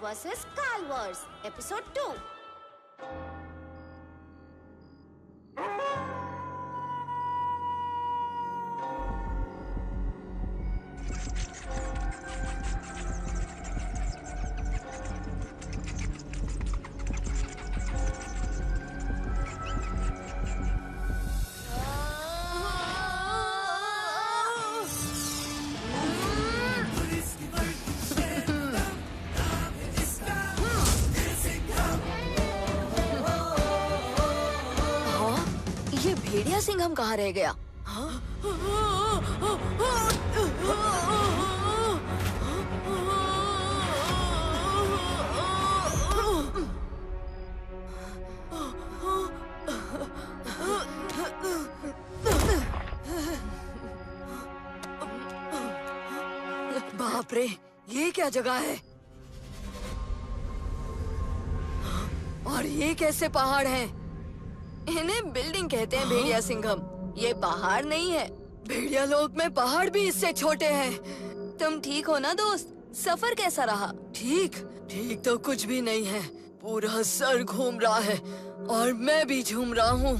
vs. Kaal Wars, Episode 2. ये भेड़िया सिंघम कहाँ रह गया? बाप रे, ये क्या जगह है? और ये कैसे पहाड़ हैं? इन्हें बिल्डिंग कहते हैं भेड़िया सिंघम। ये पहाड़ नहीं है। भेड़िया लोक में पहाड़ भी इससे छोटे हैं। तुम ठीक हो ना दोस्त? सफर कैसा रहा? ठीक तो कुछ भी नहीं है। पूरा सर घूम रहा है और मैं भी झूम रहा हूँ।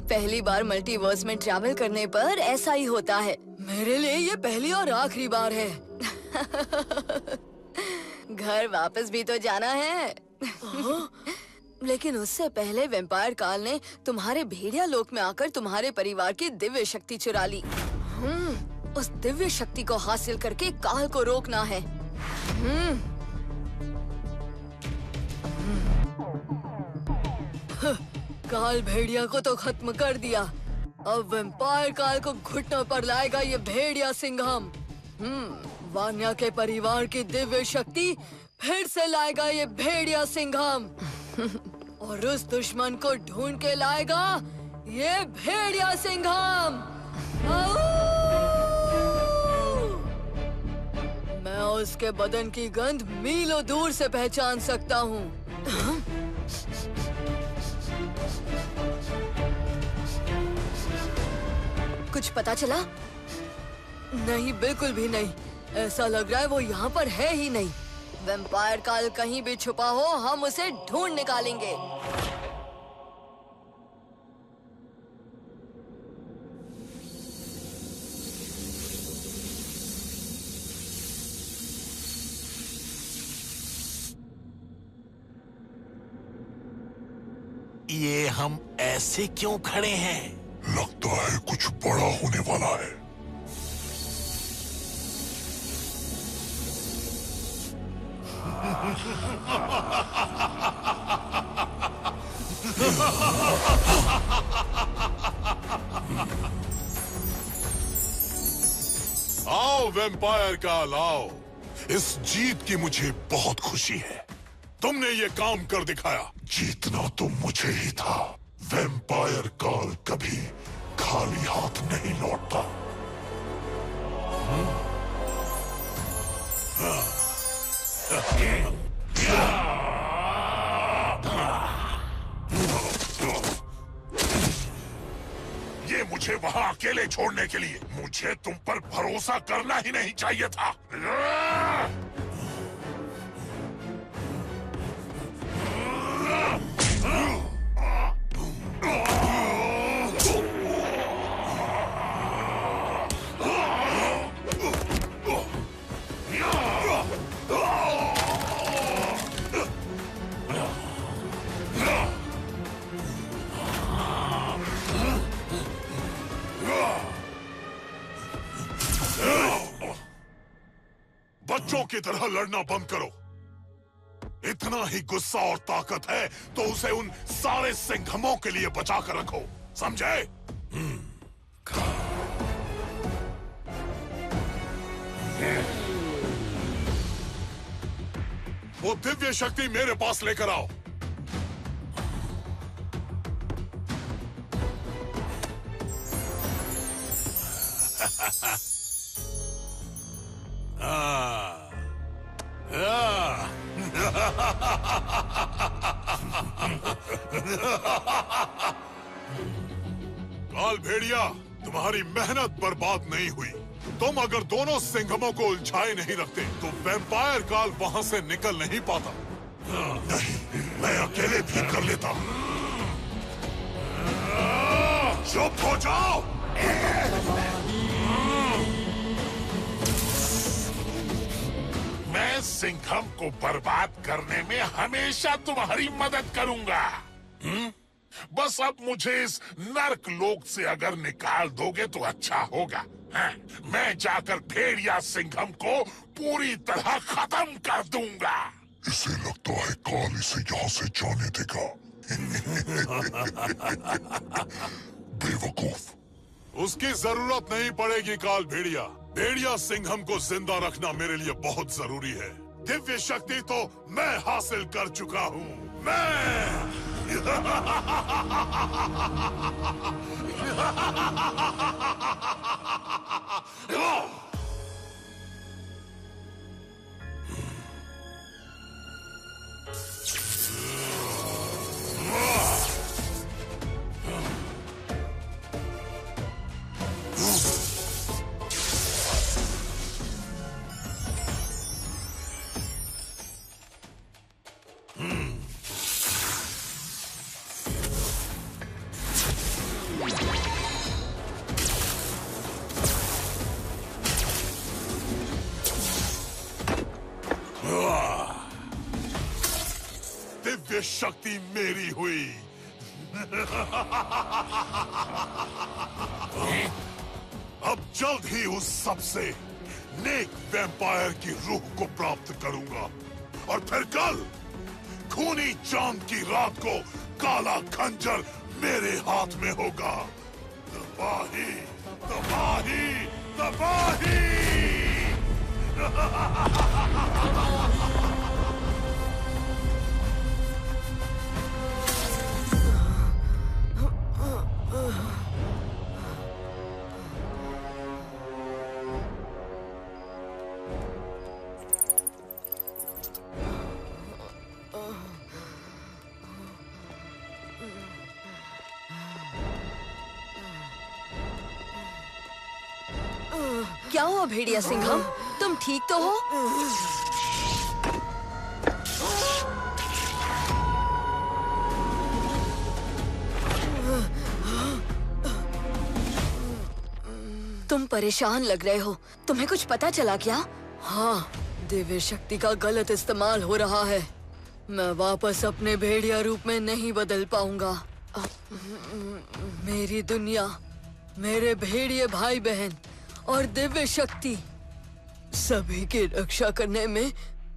पहली बार मल्टीवर्स में ट्रैवल करने पर ऐसा ही होता है। मेरे लिए ये पहली और आखिरी बार है। घर वापस भी तो जाना है। लेकिन उससे पहले वैम्पायर काल ने तुम्हारे भेड़िया लोक में आकर तुम्हारे परिवार की दिव्य शक्ति चुरा ली। उस दिव्य शक्ति को हासिल करके काल को रोकना है। काल भेड़िया को तो खत्म कर दिया। अब वैम्पायर काल को घुटनों पर लाएगा ये भेड़िया सिंघम। वान्या के परिवार की दिव्य शक्ति फिर से लाएगा ये भेड़िया सिंघम। और उस दुश्मन को ढूंढ के लाएगा ये भेड़िया सिंघम। मैं उसके बदन की गंध मीलों दूर से पहचान सकता हूँ। कुछ पता चला? नहीं, बिल्कुल भी नहीं। ऐसा लग रहा है वो यहाँ पर है ही नहीं। वैम्पायर काल कहीं भी छुपा हो, हम उसे ढूंढ निकालेंगे। ये हम ऐसे क्यों खड़े हैं? लगता है कुछ बड़ा होने वाला है। आओ वैम्पायर काल, आओ। इस जीत की मुझे बहुत खुशी है। तुमने ये काम कर दिखाया। जीतना तो मुझे ही था। वैम्पायर काल कभी खाली हाथ नहीं लौटता। ये मुझे वहां अकेले छोड़ने के लिए मुझे तुम पर भरोसा करना ही नहीं चाहिए था। बच्चों की तरह लड़ना बंद करो। इतना ही गुस्सा और ताकत है तो उसे उन सारे सिंघमों के लिए बचा कर रखो, समझे? वो दिव्य शक्ति मेरे पास लेकर आओ। काल भेड़िया, तुम्हारी मेहनत बर्बाद नहीं हुई। तुम अगर दोनों सिंघमों को उलझाए नहीं रखते तो वैम्पायर काल वहां से निकल नहीं पाता। नहीं, मैं अकेले भी कर लेता हूँ। चुप हो जाओ। मैं सिंघम को बर्बाद करने में हमेशा तुम्हारी मदद करूंगा। बस अब मुझे इस नर्क लोक से अगर निकाल दोगे तो अच्छा होगा। मैं जाकर भेड़िया सिंघम को पूरी तरह खत्म कर दूंगा। इसे लगता है काल इसे यहाँ से जाने देगा। बेवकूफ। उसकी जरूरत नहीं पड़ेगी काल भेड़िया। भेड़िया सिंघम को जिंदा रखना मेरे लिए बहुत जरूरी है। दिव्य शक्ति तो मैं हासिल कर चुका हूँ। मैं दिव्य शक्ति मेरी हुई। अब जल्द ही उस सबसे नेक वैम्पायर की रूह को प्राप्त करूंगा और फिर कल खूनी चांद की रात को काला खंजर मेरे हाथ में होगा। तबाही, तबाही, तबाही। क्या हुआ भेड़िया सिंघम? तुम ठीक तो हो? तुम परेशान लग रहे हो। तुम्हें कुछ पता चला क्या? हाँ, दिव्य शक्ति का गलत इस्तेमाल हो रहा है। मैं वापस अपने भेड़िया रूप में नहीं बदल पाऊंगा। मेरी दुनिया, मेरे भेड़िए भाई बहन और दिव्य शक्ति, सभी की रक्षा करने में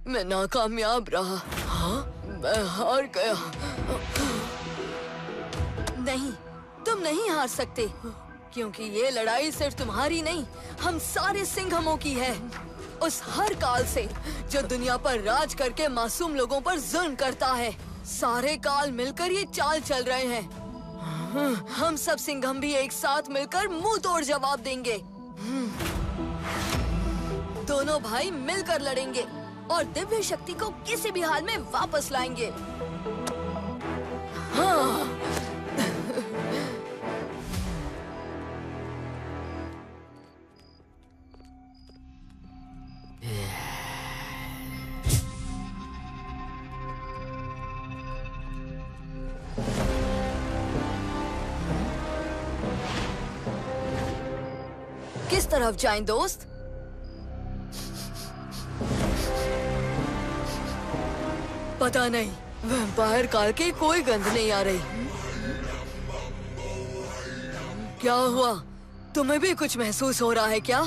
मैं नाकामयाब रहा। हाँ, मैं हार गया। नहीं, तुम नहीं हार सकते, क्योंकि ये लड़ाई सिर्फ तुम्हारी नहीं, हम सारे सिंघमों की है। उस हर काल से जो दुनिया पर राज करके मासूम लोगों पर जुल्म करता है। सारे काल मिलकर ये चाल चल रहे हैं। हम सब सिंघम भी एक साथ मिलकर मुंह तोड़ जवाब देंगे। दोनों भाई मिलकर लड़ेंगे और दिव्य शक्ति को किसी भी हाल में वापस लाएंगे। हाँ। किस तरफ जाएं दोस्त? पता नहीं, वैम्पायर काल की कोई गंध नहीं आ रही। क्या हुआ? तुम्हें भी कुछ महसूस हो रहा है क्या?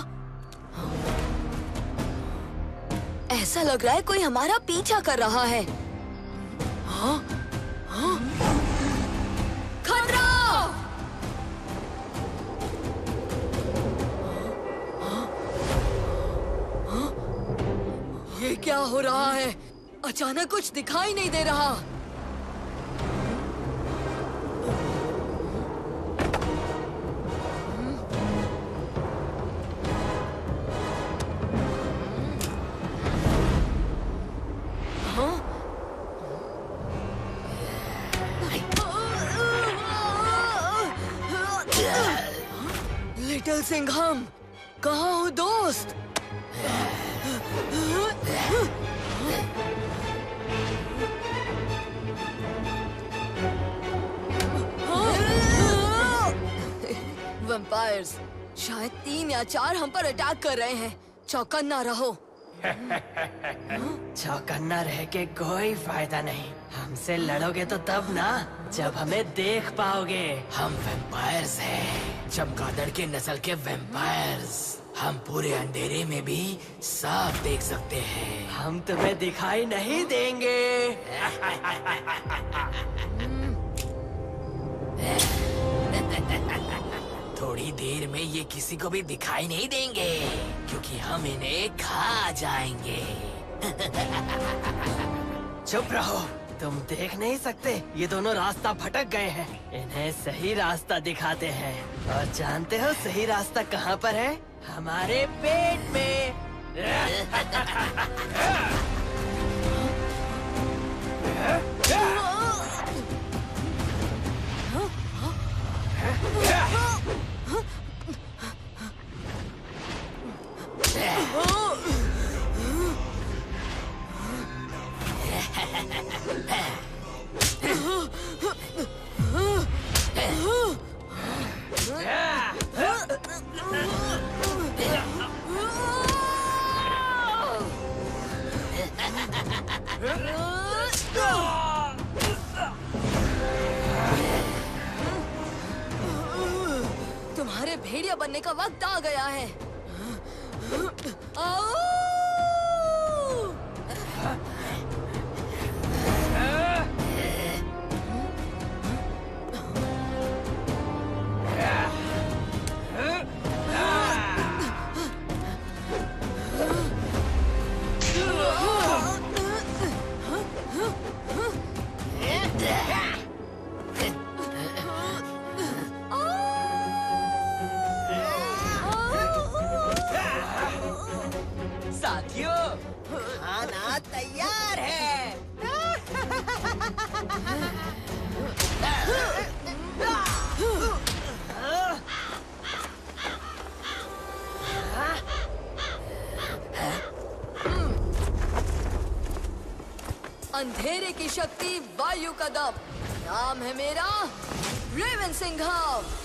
ऐसा लग रहा है कोई हमारा पीछा कर रहा है। हाँ? हाँ? खतरा! ये क्या हो रहा है? अचानक कुछ दिखाई नहीं दे रहा। हाँ? लिटिल सिंघम, कहाँ हो दोस्त? वैम्पायर्स। शायद 3 या 4 हम पर अटैक कर रहे हैं। चौकन्ना रहो। चौकन्ना रह के कोई फायदा नहीं। हमसे लड़ोगे तो तब ना, जब हमें देख पाओगे। हम वैम्पायर्स हैं, चमगादड़ के नस्ल के वैम्पायर्स। हम पूरे अंधेरे में भी साफ देख सकते हैं। हम तुम्हें दिखाई नहीं देंगे। थोड़ी देर में ये किसी को भी दिखाई नहीं देंगे, क्योंकि हम इन्हें खा जाएंगे। चुप रहो, तुम देख नहीं सकते। ये दोनों रास्ता भटक गए हैं। इन्हें सही रास्ता दिखाते हैं। और जानते हो सही रास्ता कहाँ पर है? हमारे पेट में। तुम्हारे भेड़िया बनने का वक्त आ गया है। आओ! साथियों, खाना तैयार है। अंधेरे की शक्ति, वायु का दम। नाम है मेरा रेवन सिंघम।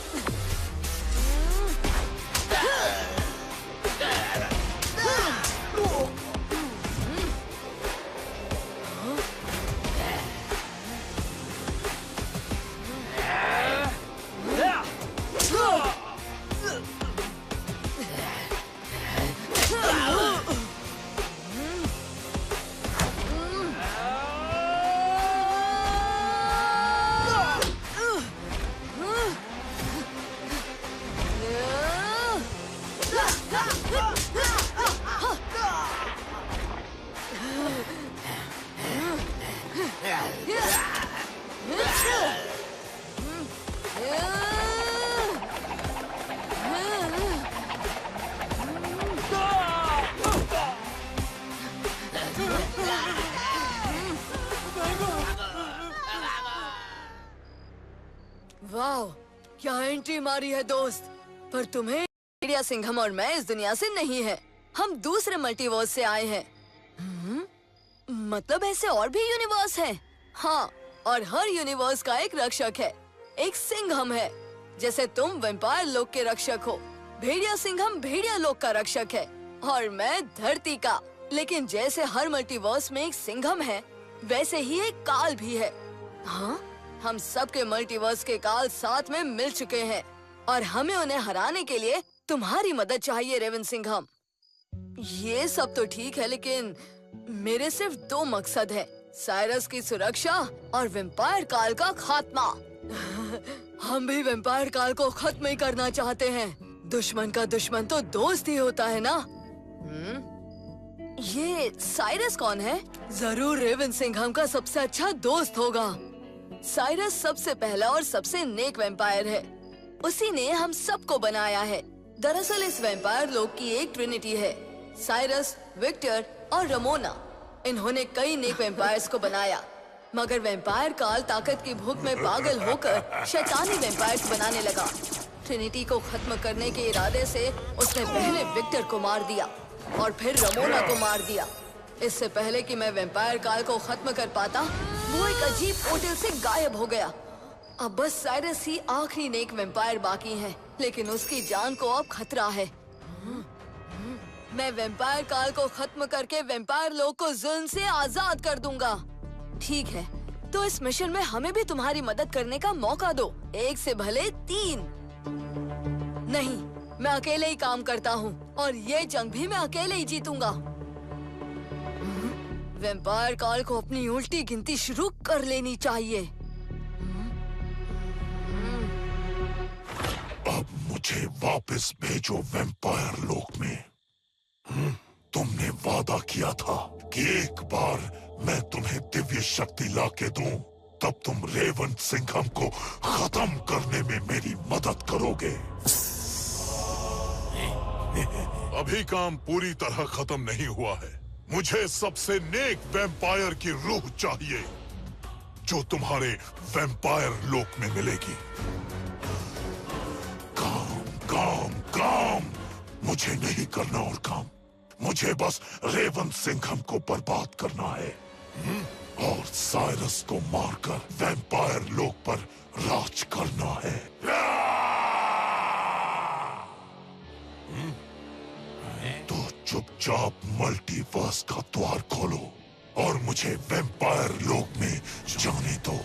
वाह, क्या एंट्री मारी है दोस्त। पर तुम्हें भेड़िया सिंघम और मैं इस दुनिया से नहीं है। हम दूसरे मल्टीवर्स से आए हैं। मतलब ऐसे और भी यूनिवर्स हैं? हाँ, और हर यूनिवर्स का एक रक्षक है। एक सिंघम है। जैसे तुम वैम्पायर लोक के रक्षक हो, भेड़िया सिंघम भेड़िया लोक का रक्षक है, और मैं धरती का। लेकिन जैसे हर मल्टीवर्स में एक सिंघम है, वैसे ही एक काल भी है। हाँ, हम सबके मल्टीवर्स के काल साथ में मिल चुके हैं, और हमें उन्हें हराने के लिए तुम्हारी मदद चाहिए रेवन सिंघम। ये सब तो ठीक है, लेकिन मेरे सिर्फ 2 मकसद हैं। साइरस की सुरक्षा और वैम्पायर काल का खात्मा। हम भी वैम्पायर काल को खत्म ही करना चाहते हैं। दुश्मन का दुश्मन तो दोस्त ही होता है ना। ये साइरस कौन है? जरूर रेवन सिंघम का सबसे अच्छा दोस्त होगा। साइरस सबसे पहला और सबसे नेक वैम्पायर है। उसी ने हम सबको बनाया है। दरअसल इस वैम्पायर लोक की एक ट्रिनिटी है, साइरस, विक्टर और रमोना। इन्होंने कई नेक वैम्पायर्स को बनाया, मगर वैम्पायर काल ताकत की भूख में पागल होकर शैतानी वैम्पायर्स बनाने लगा। ट्रिनिटी को खत्म करने के इरादे से उसने पहले विक्टर को मार दिया और फिर रमोना को मार दिया। इससे पहले कि मैं वैम्पायर काल को खत्म कर पाता, वो एक अजीब पोर्टल से गायब हो गया। अब बस साइरस ही आखिरी नेक वेम्पायर बाकी है, लेकिन उसकी जान को अब खतरा है। मैं वेम्पायर काल को खत्म करके वेम्पायर लोग को जुल्म से आजाद कर दूंगा। ठीक है, तो इस मिशन में हमें भी तुम्हारी मदद करने का मौका दो। 1 से भले 3। नहीं, मैं अकेले ही काम करता हूँ और ये जंग भी मैं अकेले ही जीतूंगा। वेम्पायर काल को अपनी उल्टी गिनती शुरू कर लेनी चाहिए। अब मुझे वापस भेजो वेम्पायर लोक में। तुमने वादा किया था कि एक बार मैं तुम्हें दिव्य शक्ति लाके दूं, तब तुम रेवंत सिंघम को खत्म करने में मेरी मदद करोगे। अभी काम पूरी तरह खत्म नहीं हुआ है। मुझे सबसे नेक वैम्पायर की रूह चाहिए, जो तुम्हारे वैम्पायर लोक में मिलेगी। काम काम काम, मुझे नहीं करना और काम। मुझे बस रेवंत सिंघम को बर्बाद करना है और साइरस को मारकर वैम्पायर लोक पर राज करना है। तो चुपचाप मल्टीवर्स का द्वार खोलो और मुझे वैम्पायर लोक में जाने दो।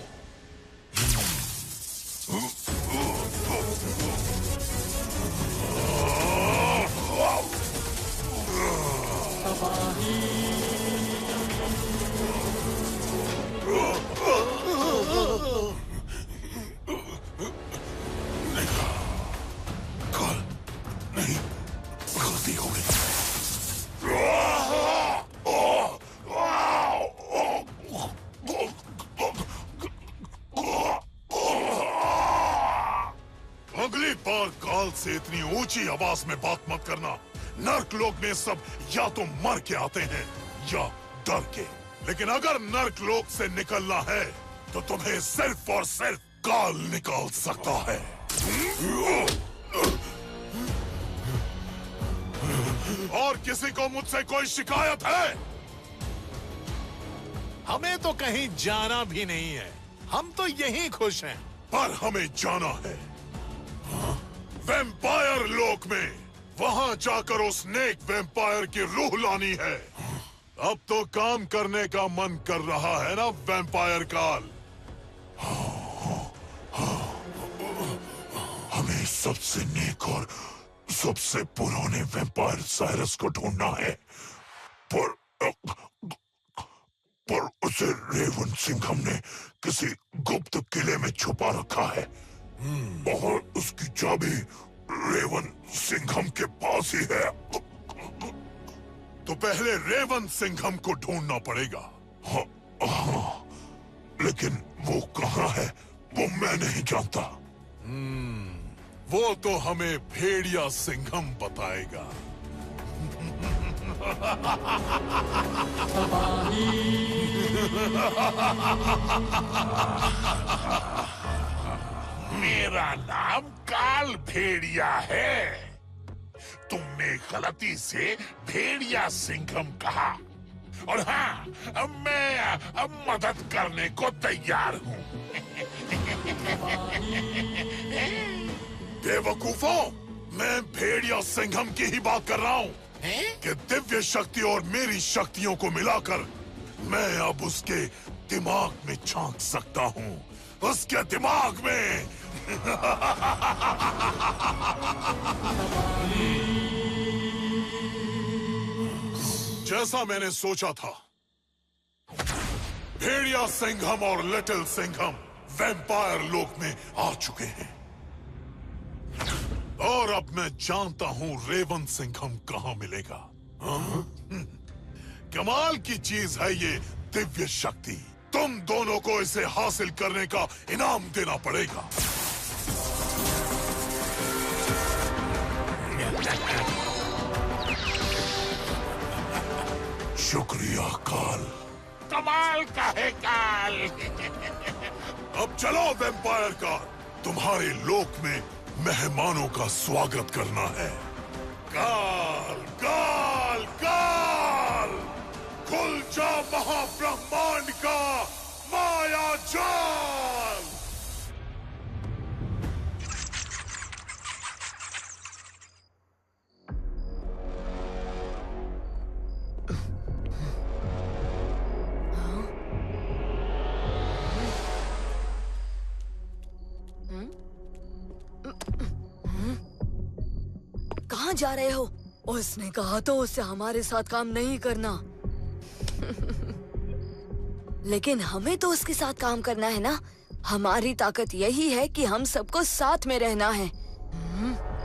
नहीं, गलती हो गई। अगली बार काल से इतनी ऊंची आवाज में बात मत करना। नर्क लोक में सब या तो मर के आते हैं या डर के, लेकिन अगर नर्क लोक से निकलना है तो तुम्हें सिर्फ और सिर्फ काल निकाल सकता है। और किसी को मुझसे कोई शिकायत है? हमें तो कहीं जाना भी नहीं है, हम तो यहीं खुश हैं। पर हमें जाना है वैम्पायर लोक में। वहां जाकर उस नेक वैम्पायर की रूह लानी है। अब तो काम करने का मन कर रहा है ना वैम्पायर काल? हमें सबसे नेक और सबसे पुराने वैम्पायर साइरस को ढूंढना है, पर उसे रेवंत सिंघम ने किसी गुप्त किले में छुपा रखा है और उसकी चाबी रेवंत सिंघम के पास ही है। तो पहले रेवंत सिंघम को ढूंढना पड़ेगा। हाँ, लेकिन वो कहाँ है वो मैं नहीं जानता। वो तो हमें भेड़िया सिंघम बताएगा। मेरा नाम काल भेड़िया है। तुमने गलती से भेड़िया सिंघम कहा, और हाँ, मैं मदद करने को तैयार हूँ। बेवकूफों, मैं भेड़िया सिंघम की ही बात कर रहा हूँ कि दिव्य शक्ति और मेरी शक्तियों को मिलाकर मैं अब उसके दिमाग में झांक सकता हूँ। उसके दिमाग में। जैसा मैंने सोचा था, भेड़िया सिंघम और लिटिल सिंघम वैम्पायर लोक में आ चुके हैं और अब मैं जानता हूं रेवंत सिंघम कहां मिलेगा। कमाल की चीज है ये दिव्य शक्ति। तुम दोनों को इसे हासिल करने का इनाम देना पड़ेगा। शुक्रिया काल। कमाल का है काल। अब चलो वैम्पायर काल, तुम्हारे लोक में मेहमानों का स्वागत करना है। काल काल काल, खुल जा महाब्रह्मांड का माया जाल। कहाँ जा रहे हो? उसने कहा तो उससे हमारे साथ काम नहीं करना। लेकिन हमें तो उसके साथ काम करना है ना। हमारी ताकत यही है कि हम सबको साथ में रहना है।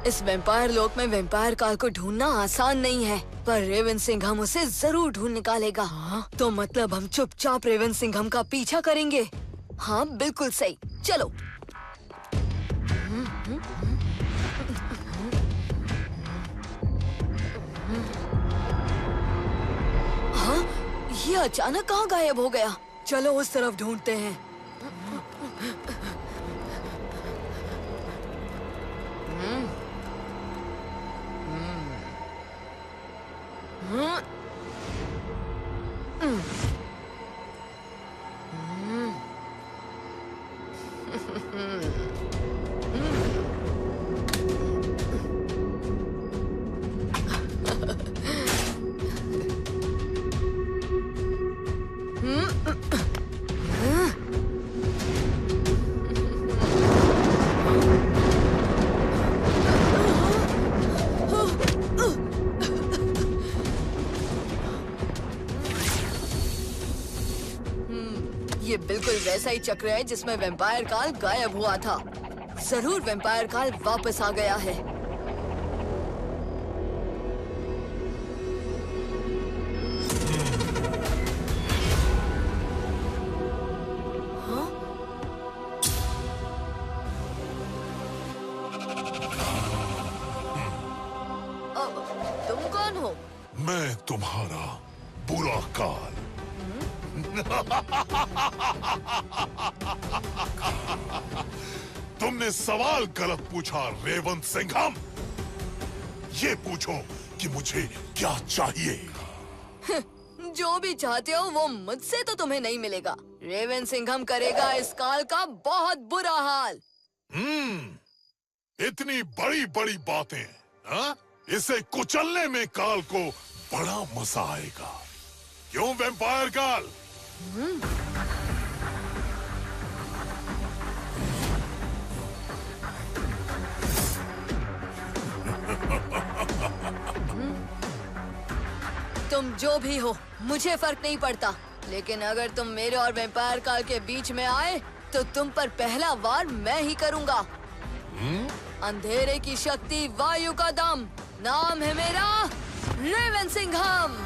इस वेम्पायर लोक में वेम्पायर काल को ढूंढना आसान नहीं है, पर रेवन सिंघम उसे जरूर ढूंढ निकालेगा। तो मतलब हम चुपचाप रेवन सिंघम का पीछा करेंगे। हाँ बिल्कुल सही, चलो। हाँ, ये अचानक कहाँ गायब हो गया? चलो उस तरफ ढूंढते हैं। ये बिल्कुल वैसा ही चक्र है जिसमें वेम्पायर काल गायब हुआ था। जरूर वेम्पायर काल वापस आ गया है। हाँ? तुम कौन हो? मैं तुम्हारा बुरा काल। तुमने सवाल गलत पूछा रेवन सिंघम। ये पूछो कि मुझे क्या चाहिए। जो भी चाहते हो वो मुझसे तो तुम्हें नहीं मिलेगा। रेवन सिंघम करेगा इस काल का बहुत बुरा हाल। इतनी बड़ी बड़ी बातें, हाँ? इसे कुचलने में काल को बड़ा मजा आएगा। क्यों वेम्पायर काल? तुम जो भी हो मुझे फर्क नहीं पड़ता, लेकिन अगर तुम मेरे और वेम्पायर काल के बीच में आए तो तुम पर पहला वार मैं ही करूंगा। अंधेरे की शक्ति, वायु का दम, नाम है मेरा रेवन सिंघम।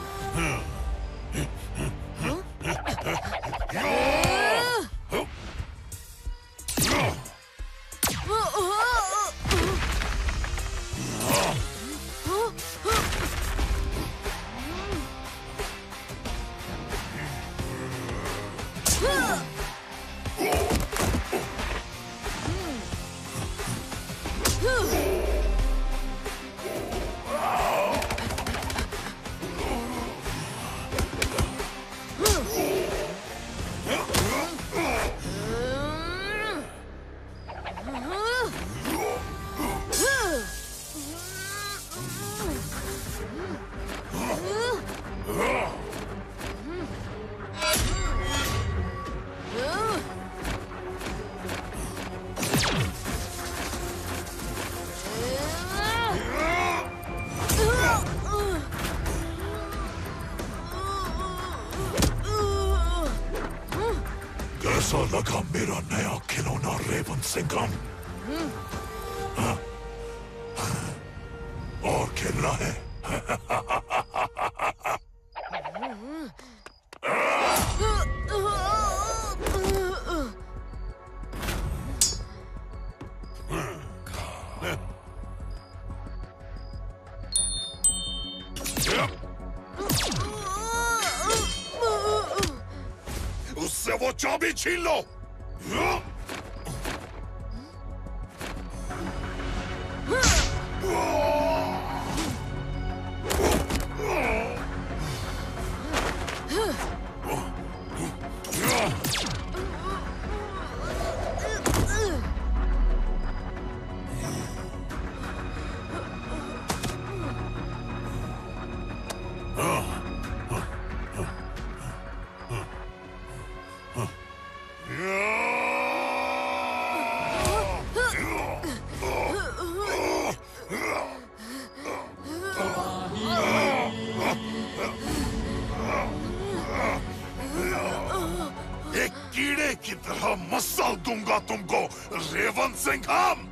कैसा लगा मेरा नया खिलौना रेवन सिंघम? हाँ? और खेलना है? उससे वो चाबी छीन लो। दूंगा तुमको, रेवन सिंघम।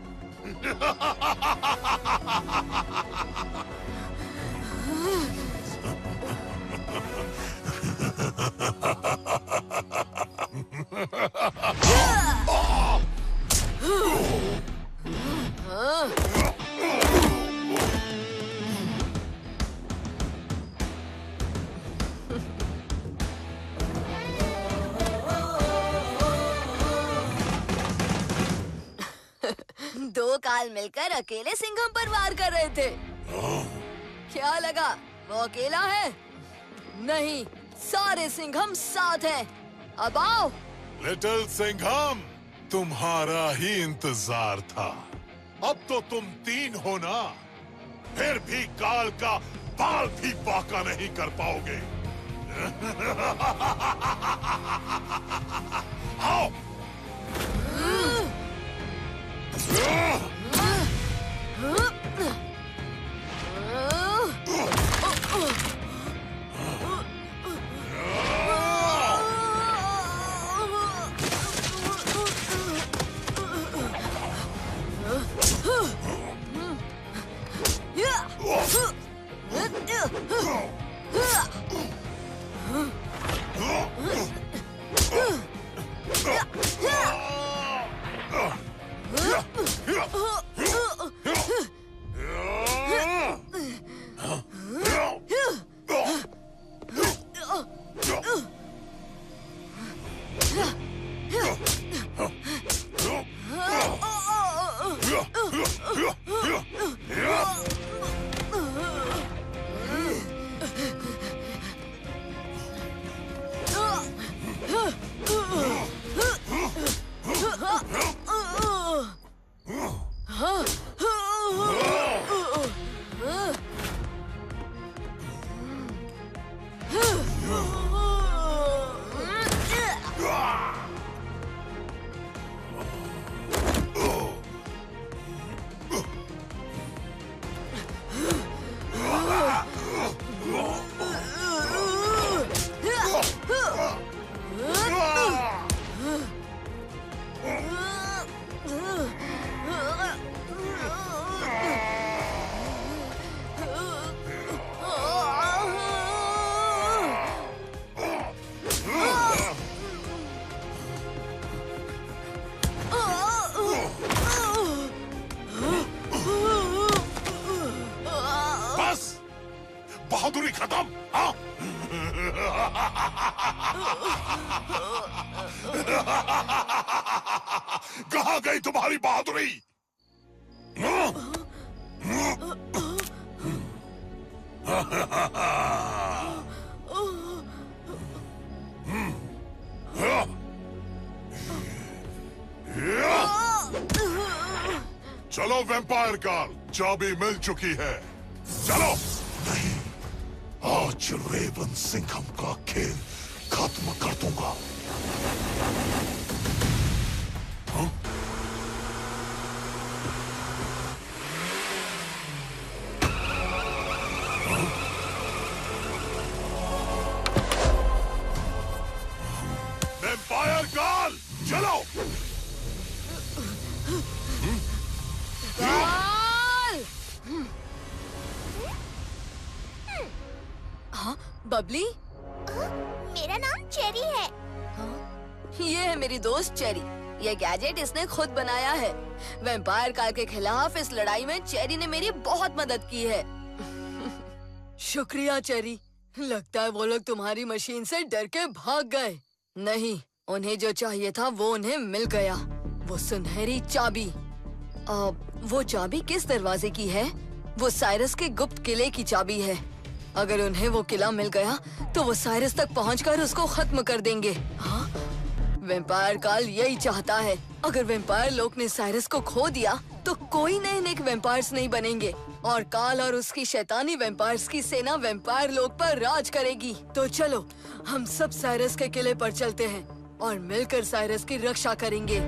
दो काल मिलकर अकेले सिंघम पर वार कर रहे थे। क्या लगा वो अकेला है? नहीं, सारे सिंघम साथ हैं। अब आओ। लिटिल सिंघम, तुम्हारा ही इंतजार था। अब तो तुम 3 हो ना, फिर भी काल का बाल भी बाका नहीं कर पाओगे। आओ। बहादुरी खत्म। हाँ? कहाँ गई तुम्हारी बहादुरी? चलो वैम्पायर काल, चाबी मिल चुकी है। चलो। नहीं, आज रेवन सिंघम का खेल खत्म कर दूंगा। हाँ? हाँ? वैम्पायर काल, चलो। हाँ, बबली? मेरा नाम चेरी है। हाँ? ये है मेरी दोस्त चेरी। ये गैजेट इसने खुद बनाया है। वैम्पायर काल के खिलाफ इस लड़ाई में चेरी ने मेरी बहुत मदद की है। शुक्रिया चेरी। लगता है वो लोग तुम्हारी मशीन से डर के भाग गए। नहीं, उन्हें जो चाहिए था वो उन्हें मिल गया। वो सुनहरी चाबी। वो चाबी किस दरवाजे की है? वो साइरस के गुप्त किले की चाबी है। अगर उन्हें वो किला मिल गया तो वो साइरस तक पहुंचकर उसको खत्म कर देंगे। हाँ? वैम्पायर काल यही चाहता है। अगर वैम्पायर लोक ने साइरस को खो दिया तो कोई नए नेक वैम्पायर्स नहीं बनेंगे और काल और उसकी शैतानी वैम्पायर्स की सेना वैम्पायर लोक पर राज करेगी। तो चलो, हम सब साइरस के किले पर चलते हैं और मिलकर साइरस की रक्षा करेंगे।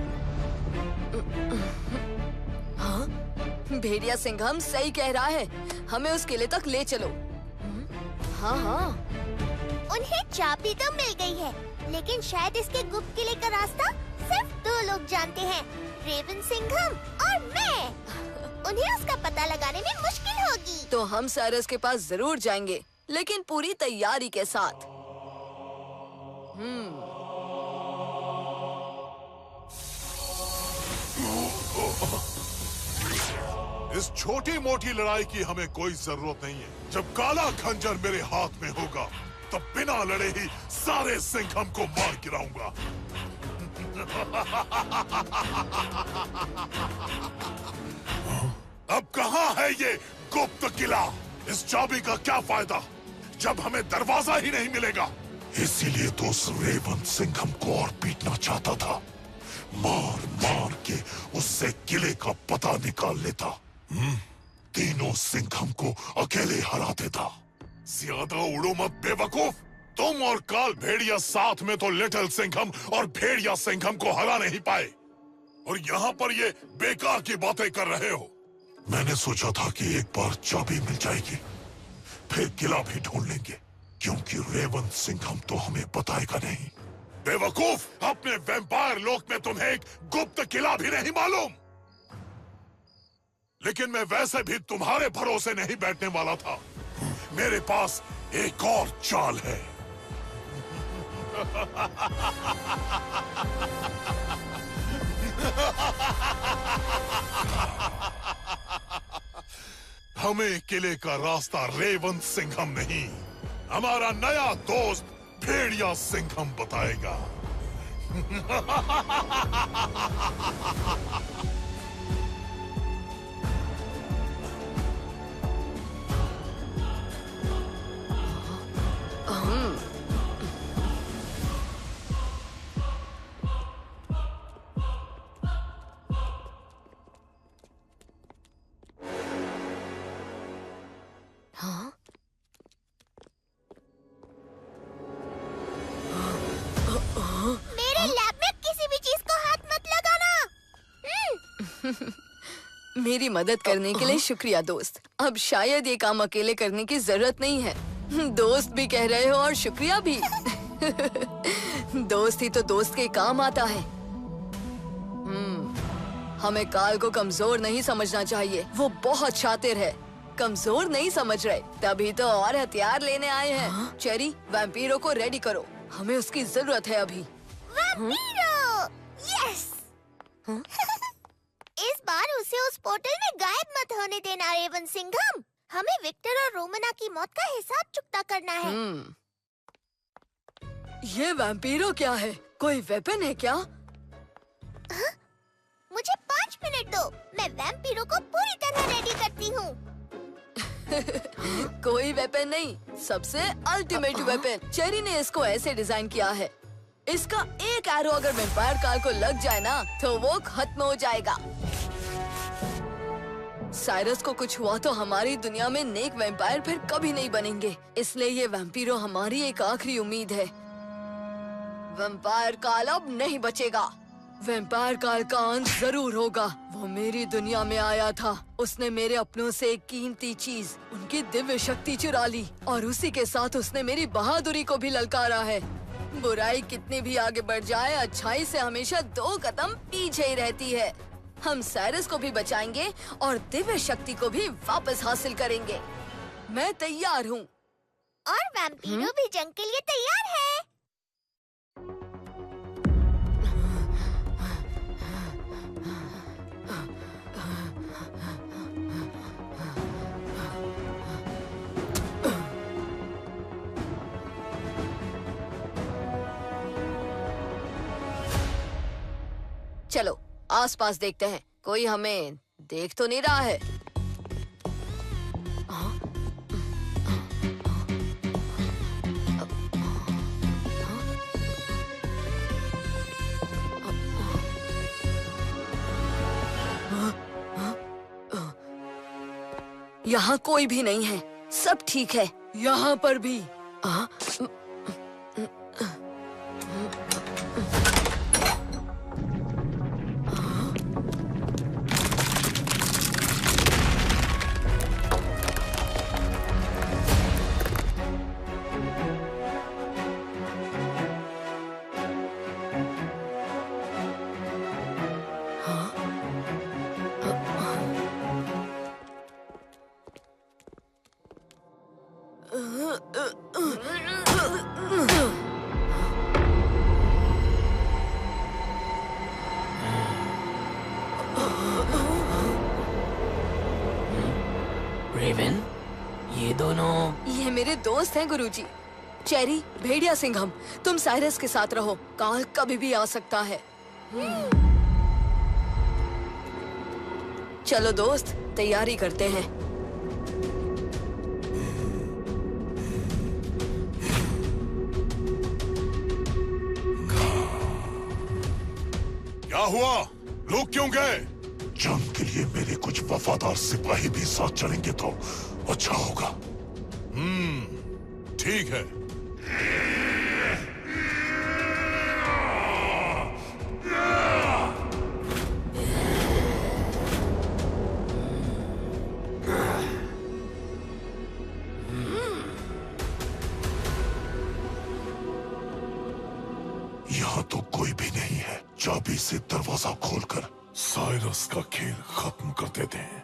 हाँ? भेड़िया सिंघम सही कह रहा है। हमें उस किले तक ले चलो। हाँ हाँ। उन्हें चाबी तो मिल गई है, लेकिन शायद इसके गुप्त किले का रास्ता सिर्फ 2 दो लोग जानते हैं, रेवन सिंघम और मैं। उन्हें उसका पता लगाने में मुश्किल होगी। तो हम साइरस के पास जरूर जाएंगे, लेकिन पूरी तैयारी के साथ। इस छोटी मोटी लड़ाई की हमें कोई जरूरत नहीं है। जब काला खंजर मेरे हाथ में होगा, तब बिना लड़े ही सारे सिंघम को मार गिराऊंगा। अब कहाँ है ये गुप्त किला? इस चाबी का क्या फायदा जब हमें दरवाजा ही नहीं मिलेगा? इसीलिए तो उस रेवन सिंघम को और पीटना चाहता था। मार मार के उससे किले का पता निकाल लेता। तीनों सिंघम को अकेले हरा देता। ज्यादा उड़ो मत बेवकूफ। तुम और काल भेड़िया साथ में तो लिटिल सिंघम और भेड़िया सिंघम को हरा नहीं पाए, और यहाँ पर ये बेकार की बातें कर रहे हो। मैंने सोचा था कि एक बार चाबी मिल जाएगी, फिर किला भी ढूंढ लेंगे, क्योंकि रेवन सिंघम तो हमें बताएगा नहीं। बेवकूफ, अपने वैम्पायर लोक में तुम्हें एक गुप्त किला भी नहीं मालूम। लेकिन मैं वैसे भी तुम्हारे भरोसे नहीं बैठने वाला था। मेरे पास एक और चाल है। हमें किले का रास्ता रेवन सिंघम नहीं, हमारा नया दोस्त भेड़िया सिंघम बताएगा। मेरे लैब में किसी भी चीज को हाथ मत लगाना। मेरी मदद करने के लिए शुक्रिया दोस्त। अब शायद ये काम अकेले करने की जरूरत नहीं है। दोस्त भी कह रहे हो और शुक्रिया भी। दोस्त ही तो दोस्त के काम आता है। हमें काल को कमजोर नहीं समझना चाहिए। वो बहुत शातिर है। कमजोर नहीं समझ रहे, तभी तो और हथियार लेने आए हैं। चेरी, वैम्पीरो को रेडी करो, हमें उसकी जरूरत है अभी। वैम्पीरो! यस! इस बार उसे उस पोर्टल में गायब मत होने देना रेवन सिंघम। हमें विक्टर और रोमना की मौत का हिसाब चुकता करना है। ये वैम्पीरो क्या है? कोई वेपन है क्या? मुझे 5 मिनट दो, मैं वैम्पीरो को पूरी तरह रेडी करती हूँ। कोई वेपन नहीं, सबसे अल्टीमेट वेपन। चेरी ने इसको ऐसे डिजाइन किया है, इसका एक एरो अगर वैम्पायर काल को लग जाए ना, तो वो खत्म हो जाएगा। साइरस को कुछ हुआ तो हमारी दुनिया में नेक वैम्पायर फिर कभी नहीं बनेंगे। इसलिए ये वैम्पीरो हमारी एक आखिरी उम्मीद है। वैम्पायर काल अब नहीं बचेगा। वैम्पायर काल का अंत जरूर होगा। वो मेरी दुनिया में आया था, उसने मेरे अपनों से एक कीमती चीज, उनकी दिव्य शक्ति चुरा ली, और उसी के साथ उसने मेरी बहादुरी को भी ललकारा है। बुराई कितनी भी आगे बढ़ जाए, अच्छाई से हमेशा 2 कदम पीछे ही रहती है। हम साइरस को भी बचाएंगे और दिव्य शक्ति को भी वापस हासिल करेंगे। मैं तैयार हूँ। और वैम्पीरो भी जंग के लिए तैयार है। चलो आसपास देखते हैं, कोई हमें देख तो नहीं रहा है। यहाँ कोई भी नहीं है, सब ठीक है। यहाँ पर भी रेवन, ये दोनों ये मेरे दोस्त हैं गुरुजी। चेरी, भेड़िया सिंघम, तुम साइरस के साथ रहो। काल कभी भी आ सकता है। चलो दोस्त, तैयारी करते हैं। क्या हुआ? लोग क्यों गए? जंग के लिए मेरे कुछ वफादार सिपाही भी साथ चलेंगे तो अच्छा होगा। ठीक है। यहाँ तो कोई भी नहीं है। चाबी से दरवाजा खोलकर साइरस का खेल खत्म कर देते हैं।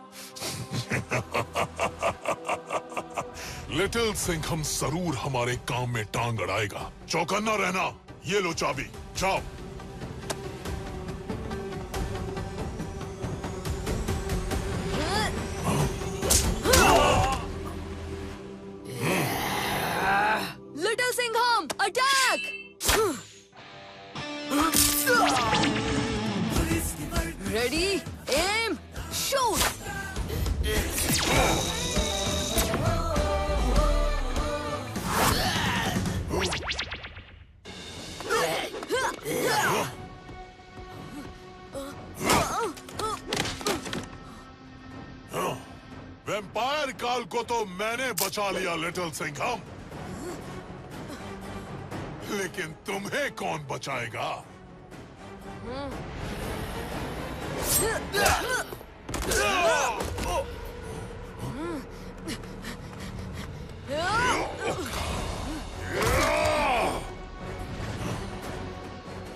लिटिल सिंघम जरूर हमारे काम में टांग अड़ाएगा। चौकन्ना रहना। ये लो चाबी, जाओ। Little Singham, attack! Ready, aim, shoot! Vampire काल को तो मैंने बचा लिया लिटिल सिंघम, लेकिन तुम्हें कौन बचाएगा?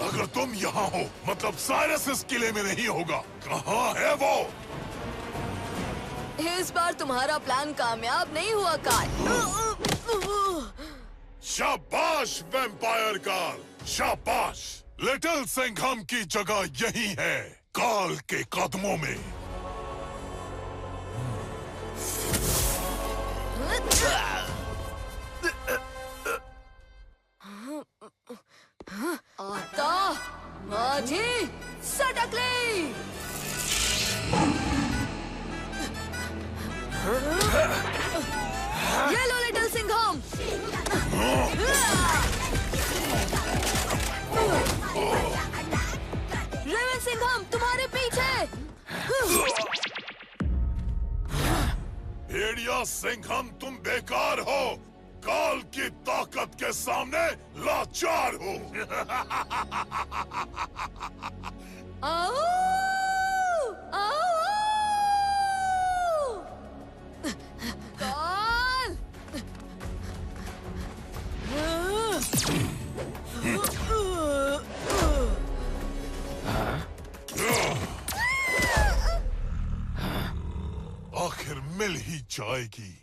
अगर तुम यहाँ हो, मतलब साइरस इस किले में नहीं होगा। कहाँ है वो? इस बार तुम्हारा प्लान कामयाब नहीं हुआ काल। शाबाश वैम्पायर काल, शाबाश। लिटिल सिंघम की जगह यही है, काल के कदमों में। आता माझी सटकली। ये लो लिटिल सिंघम। रेवन सिंघम तुम्हारे पीछे। भेड़िया सिंघम, तुम बेकार हो। काल की ताकत के सामने लाचार हो। आओ, आओ, काल! आखिर मिल ही जाएगी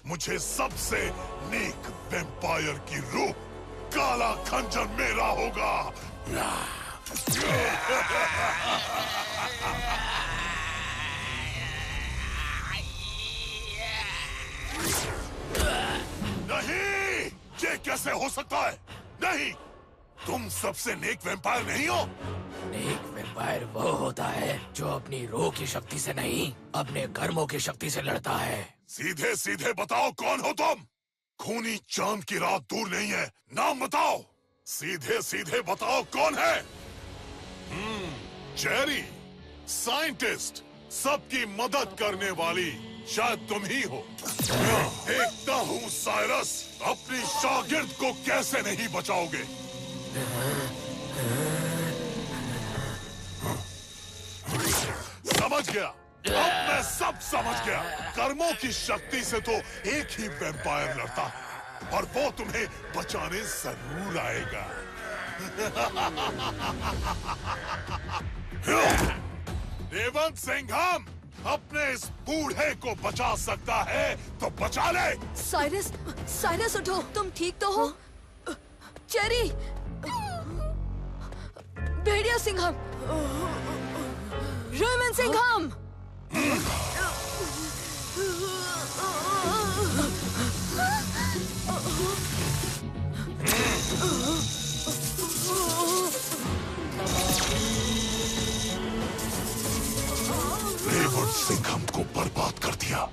मुझे सबसे नेक वैम्पायर की रूह। काला खंजर मेरा होगा। नहीं, ये कैसे हो सकता है? नहीं, तुम सबसे नेक वैम्पायर नहीं हो। एक वैम्पायर वो होता है जो अपनी रूह की शक्ति से नहीं, अपने कर्मों की शक्ति से लड़ता है। सीधे सीधे बताओ कौन हो तुम? खूनी चांद की रात दूर नहीं है, नाम बताओ। सीधे सीधे बताओ कौन है? जेरी, साइंटिस्ट, सबकी मदद करने वाली शायद तुम ही हो। देखता हूँ साइरस, अपनी शागिर्द को कैसे नहीं बचाओगे। समझ गया, अब मैं सब समझ गया। कर्मों की शक्ति से तो एक ही वैम्पायर लड़ता है, और वो तुम्हें बचाने जरूर आएगा। रेवन सिंघम अपने इस बूढ़े को बचा सकता है तो बचा ले। साइरस, साइरस उठो, तुम ठीक तो हो? चेरी, भेड़िया सिंघम, रेवन सिंघम। सिंघम को बर्बाद कर दिया।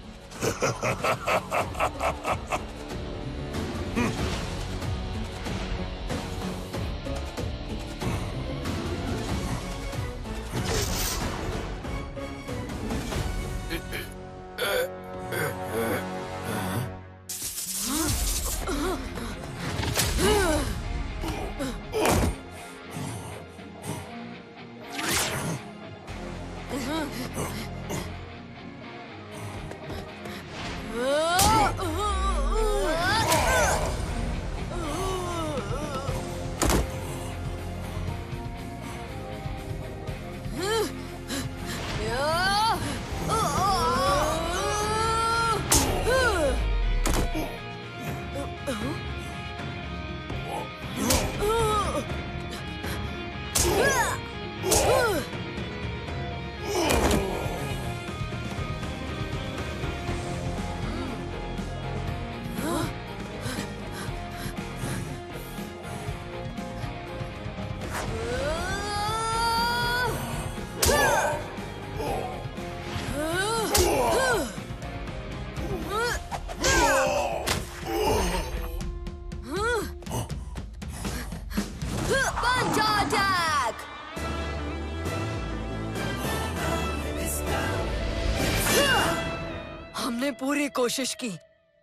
हमने पूरी कोशिश की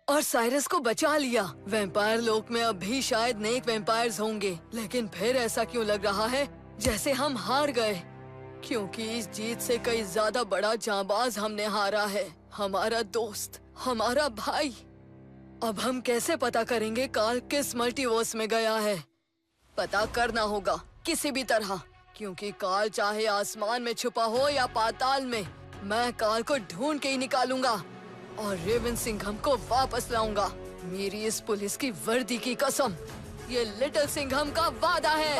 और साइरस को बचा लिया। वैम्पायर लोक में अब भी शायद नेक वैम्पायर्स होंगे, लेकिन फिर ऐसा क्यों लग रहा है जैसे हम हार गए? क्योंकि इस जीत से कई ज्यादा बड़ा जांबाज हमने हारा है, हमारा दोस्त, हमारा भाई। अब हम कैसे पता करेंगे कार्ल किस मल्टीवर्स में गया है? पता करना होगा किसी भी तरह, क्योंकि कार्ल चाहे आसमान में छुपा हो या पाताल में, मैं कार्ल को ढूंढ के ही निकालूंगा और रेवन सिंघम को वापस लाऊंगा। मेरी इस पुलिस की वर्दी की कसम, ये लिटिल सिंघम का वादा है।